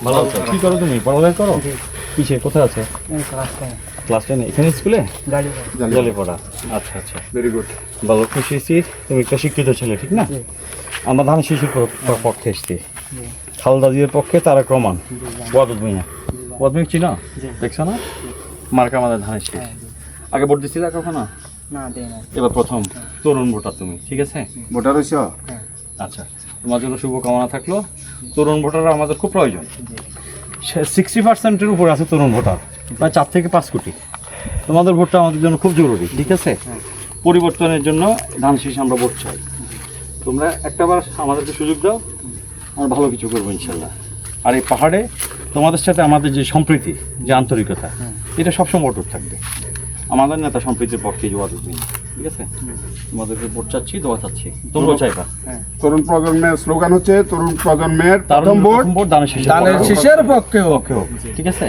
ভালো আছো? কি করো তুমি? পড়ালেখা করো? কিসে? কোথায় আছো? ক্লাস 10 এখানে স্কুলে? জলে পড়া। আচ্ছা আচ্ছা, ভেরি গুড। ভালো, খুশি হয়েছি। তুমি একটা শিক্ষিত ছেলে, ঠিক না? আমরা ধান শিশুর পক্ষে এসছি, খালদা জির পক্ষে তারা ক্রমান ওয়াদুদ মিয়া। ওয়াদুদ মিয়া চিনো? দেখছো না? মার্কা আমাদের ধানের শীষ। আগে ভোট দিচ্ছি কখনো? না দেয় না। এবার প্রথম তরুণ ভোটার তুমি, ঠিক আছে? ভোটার হইছ? আচ্ছা, তোমার জন্য শুভকামনা থাকলো। তরুণ ভোটাররা আমাদের খুব প্রয়োজন। 60%-এর উপরে আছে তরুণ ভোটার, প্রায় 4 থেকে 5 কোটি। তোমাদের ভোটটা আমাদের জন্য খুব জরুরি, ঠিক আছে? পরিবর্তনের জন্য ধান শীষ আমরা ভোট চাই। তোমরা একটাবার আমাদেরকে সুযোগ দাও, আমরা ভালো কিছু করবো ইনশাল্লাহ। আর এই পাহাড়ে তোমাদের সাথে আমাদের যে সম্প্রীতি, যে আন্তরিকতা, এটা সবসময় অটুট থাকবে। আমাদের নেতা সম্প্রীতির পক্ষে জোয়া দিন, ঠিক আছে? তোমাদেরকে ভোট চাচ্ছি, দোয়া চাচ্ছি, তোমরাও চাইবা। তরুণ প্রজন্মের স্লোগান হচ্ছে তরুণ প্রজন্মের তার প্রথম ভোট ধানের শীষের ধানের শীষের পক্ষে হোক। ঠিক আছে?